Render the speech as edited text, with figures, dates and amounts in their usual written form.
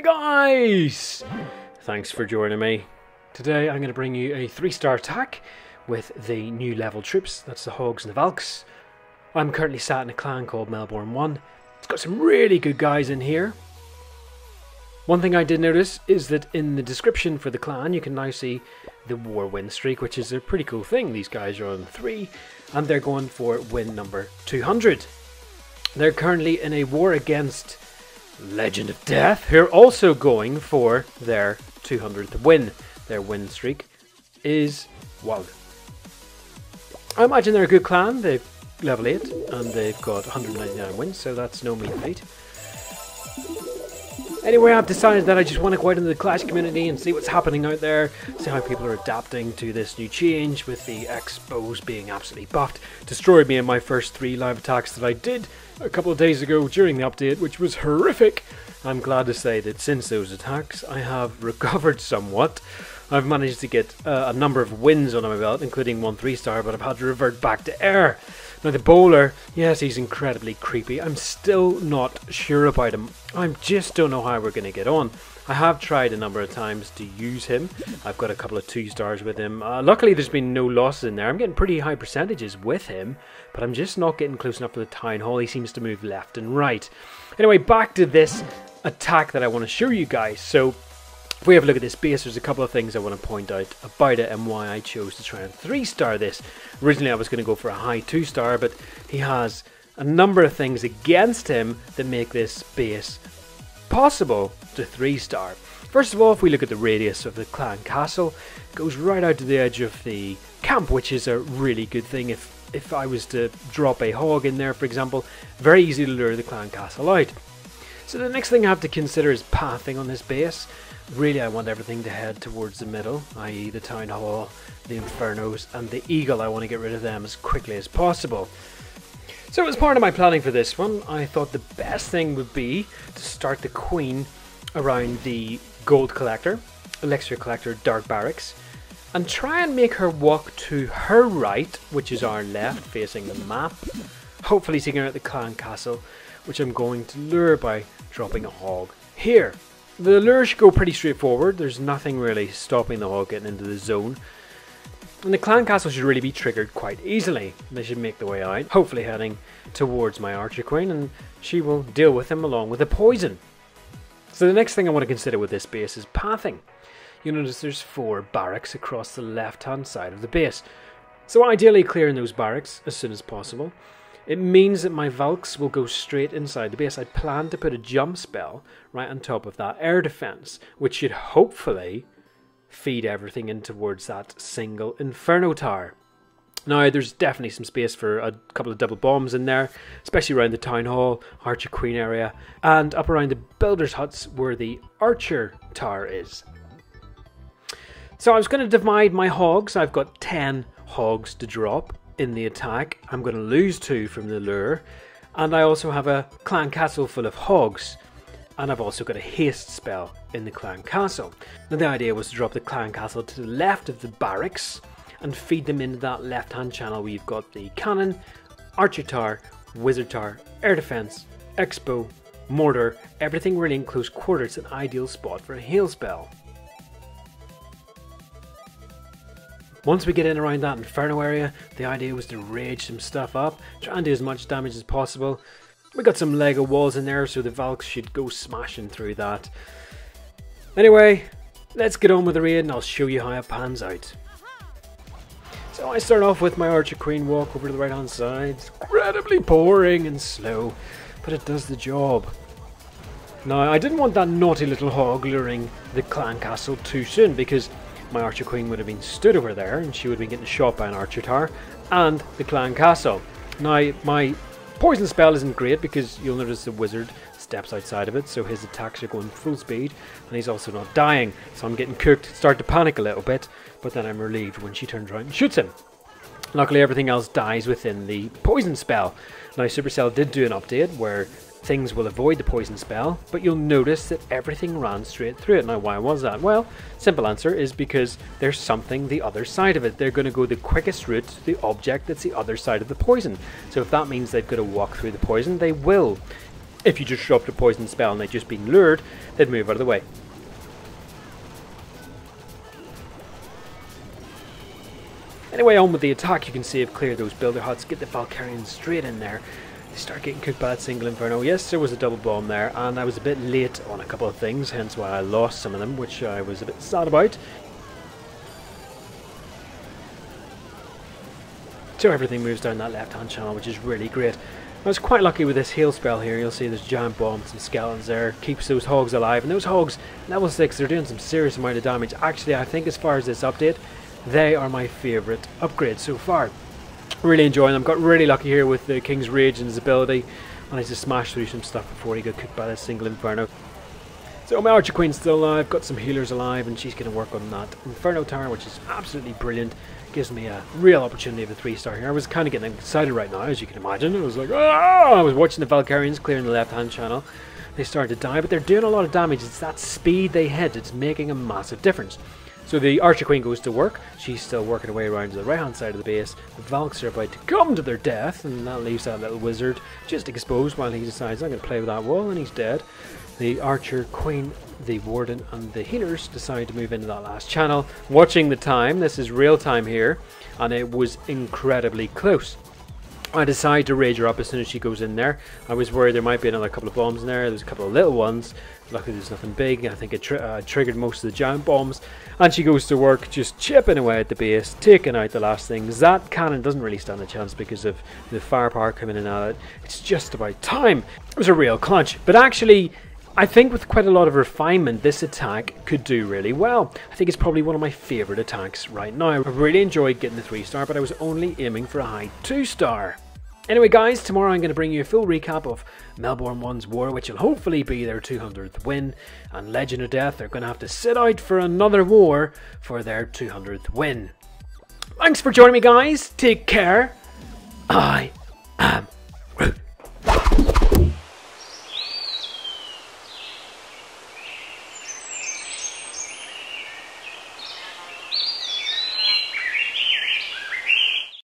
guys! Thanks for joining me. Today I'm going to bring you a 3-star attack with the new level troops. That's the Hogs and the Valks. I'm currently sat in a clan called Melbourne 1. It's got some really good guys in here. One thing I did notice is that in the description for the clan you can now see the war win streak, which is a pretty cool thing. These guys are on 3 and they're going for win number 200. They're currently in a war against Legend of Death, who are also going for their 200th win. Their win streak is wild. I imagine they're a good clan. They've level 8 and they've got 199 wins, so that's no mean feat. Anyway, I've decided that I just want to go out into the Clash community and see what's happening out there, see how people are adapting to this new change, with the expos being absolutely buffed. Destroyed me in my first 3 live attacks that I did a couple of days ago during the update, which was horrific. I'm glad to say that since those attacks I have recovered somewhat. I've managed to get a number of wins under my belt, including 1 3-star, but I've had to revert back to air. Now the bowler, yes, he's incredibly creepy. I'm still not sure about him. I just don't know how we're going to get on. I have tried a number of times to use him. I've got a couple of 2-stars with him. Luckily there's been no losses in there. I'm getting pretty high percentages with him, but I'm just not getting close enough to the town hall. He seems to move left and right. Anyway, back to this attack that I want to show you guys. So if we have a look at this base, there's a couple of things I want to point out about it and why I chose to try and 3-star this. Originally I was going to go for a high 2-star, but he has a number of things against him that make this base possible to 3-star. First of all, if we look at the radius of the clan castle, it goes right out to the edge of the camp, which is a really good thing. If I was to drop a hog in there, for example, very easy to lure the clan castle out. So the next thing I have to consider is pathing on this base. Really, I want everything to head towards the middle, i.e. the town hall, the infernos, and the eagle. I want to get rid of them as quickly as possible. So as part of my planning for this one, I thought the best thing would be to start the queen around the gold collector, elixir collector, dark barracks, and try and make her walk to her right, which is our left, facing the map, hopefully taking her out the clan castle, which I'm going to lure by dropping a hog here. The lure should go pretty straightforward. There's nothing really stopping the hog getting into the zone. And the clan castle should really be triggered quite easily. They should make the way out, hopefully heading towards my archer queen, and she will deal with them along with the poison. So the next thing I want to consider with this base is pathing. You'll notice there's 4 barracks across the left hand side of the base. So ideally clearing those barracks as soon as possible. It means that my Valks will go straight inside the base. I plan to put a jump spell right on top of that air defense, which should hopefully feed everything in towards that single Inferno tower. Now, there's definitely some space for a couple of double bombs in there, especially around the town hall, archer queen area, and up around the builders' huts where the archer tower is. So I was going to divide my hogs. I've got 10 hogs to drop in the attack. I'm going to lose 2 from the lure, and I also have a clan castle full of hogs, and I've also got a haste spell in the clan castle. Now the idea was to drop the clan castle to the left of the barracks and feed them into that left hand channel where you've got the cannon, archer tower, wizard tower, air defense, expo, mortar, everything really in close quarters. An ideal spot for a hail spell. Once we get in around that inferno area, the idea was to rage some stuff up, try and do as much damage as possible. We got some Lego walls in there, so the Valks should go smashing through that. Anyway, let's get on with the raid and I'll show you how it pans out. So I start off with my archer queen walk over to the right hand side. It's incredibly boring and slow, but it does the job. Now I didn't want that naughty little hog luring the clan castle too soon, because my archer queen would have been stood over there and she would have been getting shot by an archer tower and the clan castle. Now my poison spell isn't great because you'll notice the wizard steps outside of it, so his attacks are going full speed and he's also not dying. So I'm getting cooked, start to panic a little bit, but then I'm relieved when she turns around and shoots him. Luckily everything else dies within the poison spell. Now Supercell did do an update where things will avoid the poison spell, but you'll notice that everything ran straight through it. Now why was that? Well, simple answer is because there's something the other side of it. They're going to go the quickest route to the object that's the other side of the poison. So if that means they've got to walk through the poison, they will. If you just dropped a poison spell and they'd just been lured, they'd move out of the way. Anyway, on with the attack. You can see I've cleared those builder huts, get the Valkyrians straight in there. They start getting cooked by that single Inferno. Yes, there was a double bomb there, and I was a bit late on a couple of things, hence why I lost some of them, which I was a bit sad about. So everything moves down that left-hand channel, which is really great. I was quite lucky with this heal spell here. You'll see there's giant bombs and skeletons there. Keeps those hogs alive, and those hogs, level 6, they're doing some serious amount of damage. Actually, I think as far as this update, they are my favourite upgrade so far. Really enjoying them. Got really lucky here with the King's Rage and his ability. Managed to smash through some stuff before he got cooked by this single Inferno. So my Archer Queen's still alive, got some healers alive, and she's going to work on that Inferno Tower, which is absolutely brilliant. Gives me a real opportunity of a 3-star here. I was kind of getting excited right now, as you can imagine. I was like, ah! I was watching the Valkyrians clearing the left-hand channel. They started to die, but they're doing a lot of damage. It's that speed they hit. It's making a massive difference. So the Archer Queen goes to work. She's still working her way around to the right hand side of the base. The Valks are about to come to their death, and that leaves that little wizard just exposed while he decides, I'm going to play with that wall, and he's dead. The Archer Queen, the Warden, and the healers decide to move into that last channel. Watching the time, this is real time here, and it was incredibly close. I decide to rage her up as soon as she goes in there. I was worried there might be another couple of bombs in there. There's a couple of little ones. Luckily there's nothing big. I think it triggered most of the giant bombs. And she goes to work just chipping away at the base, taking out the last things. That cannon doesn't really stand a chance because of the firepower coming in at it. It's just about time. It was a real clutch. But actually, I think with quite a lot of refinement, this attack could do really well. I think it's probably one of my favourite attacks right now. I really enjoyed getting the 3-star, but I was only aiming for a high 2-star. Anyway guys, tomorrow I'm going to bring you a full recap of Melbourne 1's war, which will hopefully be their 200th win, and Legend of Death are going to have to sit out for another war for their 200th win. Thanks for joining me guys, take care, I am Groot.